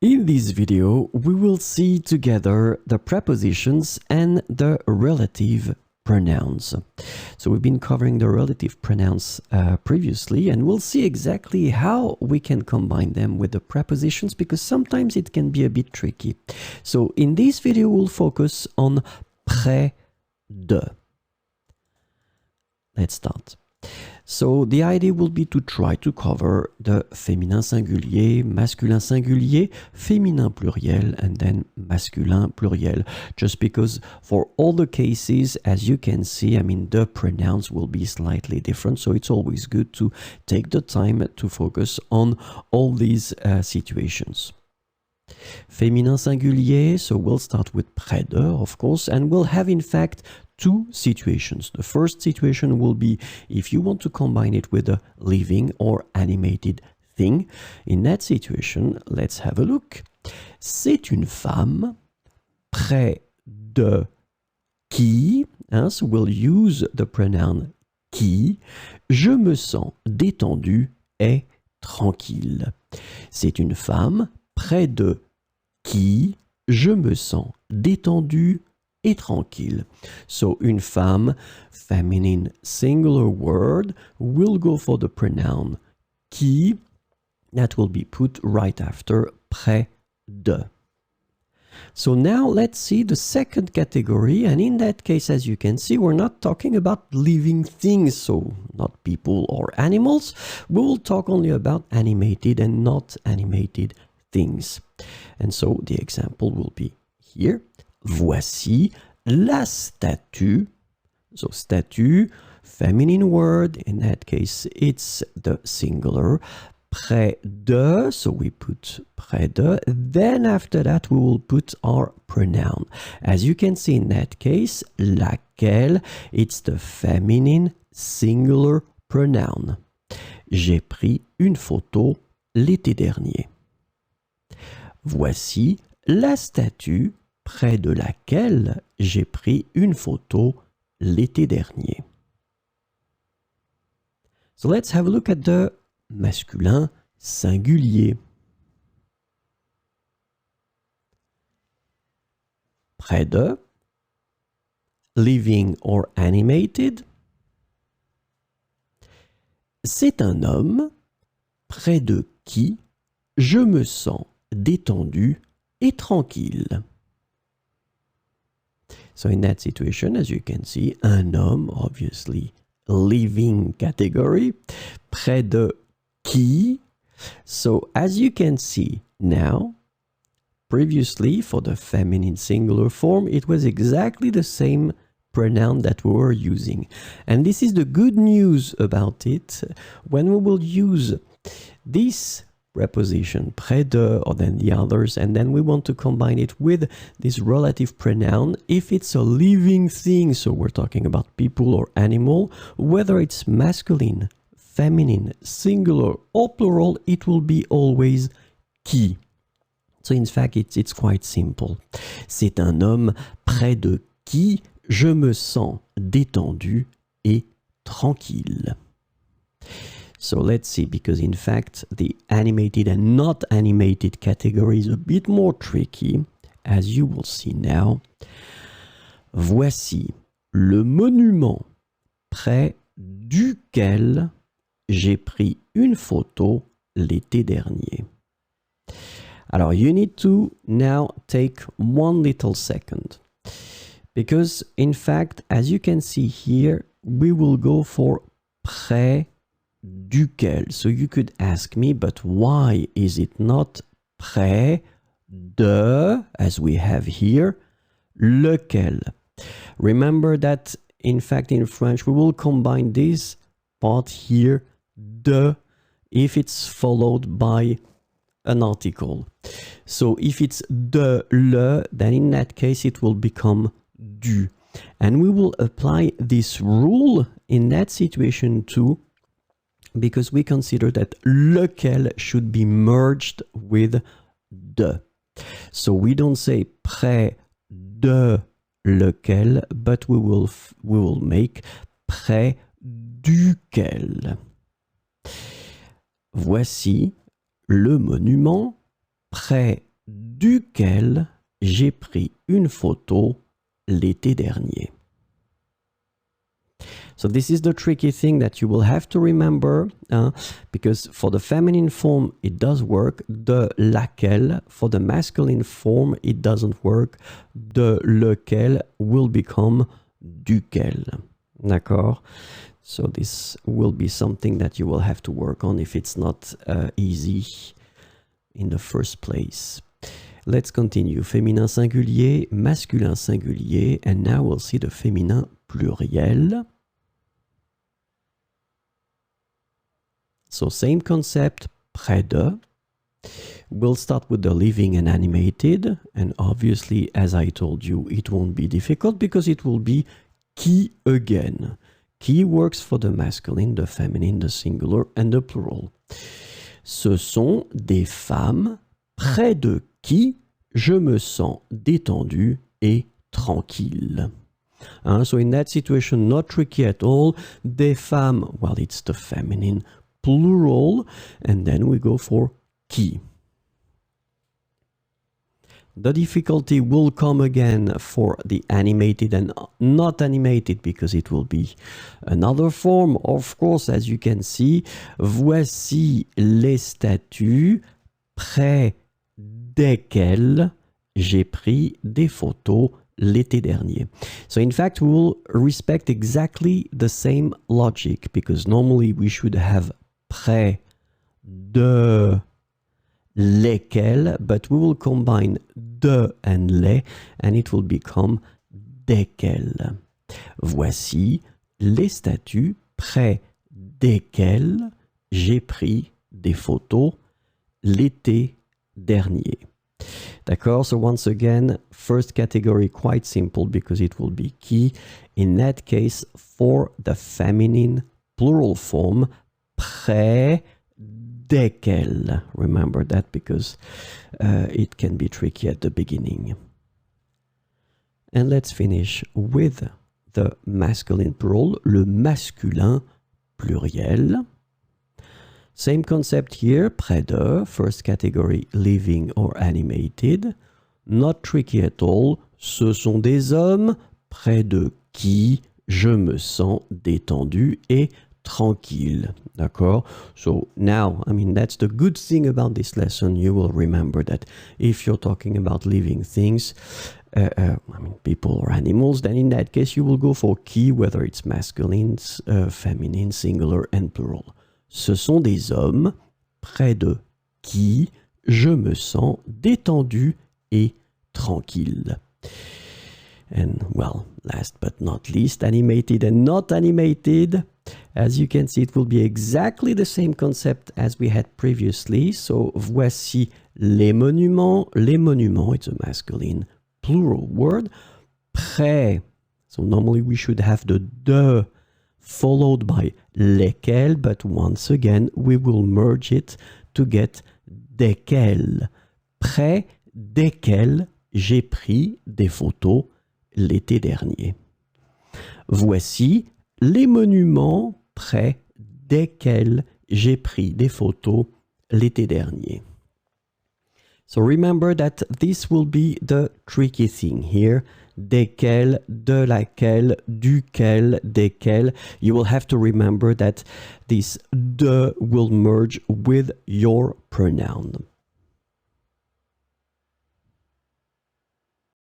In this video, we will see together the prepositions and the relative pronouns. So we've been covering the relative pronouns previously, and we'll see exactly how we can combine them with the prepositions, because sometimes it can be a bit tricky. So in this video, we'll focus on près de. Let's start. So the idea will be to try to cover the féminin singulier, masculin singulier, féminin pluriel, and then masculin pluriel. Just because for all the cases, as you can see, the pronouns will be slightly different. So it's always good to take the time to focus on all these situations. Féminin singulier, so we'll start with près de, of course, and we'll have in fact two situations. The first situation will be if you want to combine it with a living or animated thing. In that situation, let's have a look. C'est une femme près de qui, so we'll use the pronoun qui. Je me sens détendu et tranquille. C'est une femme près de qui je me sens détendu et tranquille. So une femme, feminine singular word, will go for the pronoun qui, that will be put right after près de. So now let's see the second category, and in that case, as you can see, we're not talking about living things, so not people or animals. We will talk only about animated and not animated things. And so the example will be here. Voici la statue. So statue, feminine word. In that case, it's the singular. Près de, so we put près de. Then after that, we will put our pronoun. As you can see in that case, laquelle, it's the feminine singular pronoun. J'ai pris une photo l'été dernier. Voici la statue près de laquelle j'ai pris une photo l'été dernier. So let's have a look at the masculin singulier. Près de, living or animated. C'est un homme près de qui je me sens détendu et tranquille. So in that situation, as you can see, un homme, obviously, living category, près de qui. So as you can see now, previously for the feminine singular form, it was exactly the same pronoun that we were using. And this is the good news about it. When we will use this preposition près de, or then the others, and then we want to combine it with this relative pronoun, if it's a living thing, so we're talking about people or animal, whether it's masculine, feminine, singular or plural, it will be always qui. So in fact, it's quite simple. C'est un homme près de qui je me sens détendu et tranquille. So let's see, because in fact, the animated and not animated category is a bit more tricky, as you will see now. Voici le monument près duquel j'ai pris une photo l'été dernier. Alors, you need to now take one little second, because in fact, as you can see here, we will go for près duquel. So you could ask me, but why is it not près de, as we have here, lequel? Remember that, in fact, in French, we will combine this part here, de, if it's followed by an article. So if it's de, le, then in that case, it will become du. And we will apply this rule in that situation too, because we consider that lequel should be merged with de. So we don't say près de lequel, but we will make près duquel. Voici le monument près duquel j'ai pris une photo l'été dernier. So this is the tricky thing that you will have to remember, because for the feminine form, it does work. De laquelle, for the masculine form, it doesn't work. De lequel will become duquel. D'accord? So this will be something that you will have to work on if it's not easy in the first place. Let's continue. Féminin singulier, masculin singulier, and now we'll see the féminin pluriel. So same concept, près de. We'll start with the living and animated, and obviously, as I told you, it won't be difficult because it will be qui again. Qui works for the masculine, the feminine, the singular, and the plural. Ce sont des femmes près de qui je me sens détendu et tranquille. So in that situation, not tricky at all. Des femmes, well, it's the feminine plural, and then we go for qui. The difficulty will come again for the animated and not animated because it will be another form. Of course, as you can see, voici les statues près desquelles j'ai pris des photos l'été dernier. So in fact, we will respect exactly the same logic because normally we should have près de lesquels, but we will combine de and les, and it will become desquels. Voici les statues près desquelles j'ai pris des photos l'été dernier. D'accord? So once again, first category quite simple because it will be qui. In that case, for the feminine plural form, près desquels. Remember that because it can be tricky at the beginning. And let's finish with the masculine plural, le masculin pluriel. Same concept here, près de, first category, living or animated. Not tricky at all. Ce sont des hommes près de qui je me sens détendu et tranquille. D'accord? So now, I mean, that's the good thing about this lesson. You will remember that if you're talking about living things, I mean, people or animals, then in that case, you will go for qui, whether it's masculine, feminine, singular, and plural. Ce sont des hommes près de qui je me sens détendu et tranquille. And well, last but not least, animated and not animated. As you can see, it will be exactly the same concept as we had previously. So, voici les monuments. Les monuments, it's a masculine plural word. Près. So normally we should have the de followed by lesquels, but once again, we will merge it to get desquels. Près desquels j'ai pris des photos l'été dernier. Voici les monuments près desquels j'ai pris des photos l'été dernier. So remember that this will be the tricky thing here. Desquels, de laquelle, duquel, desquels. You will have to remember that this de will merge with your pronoun.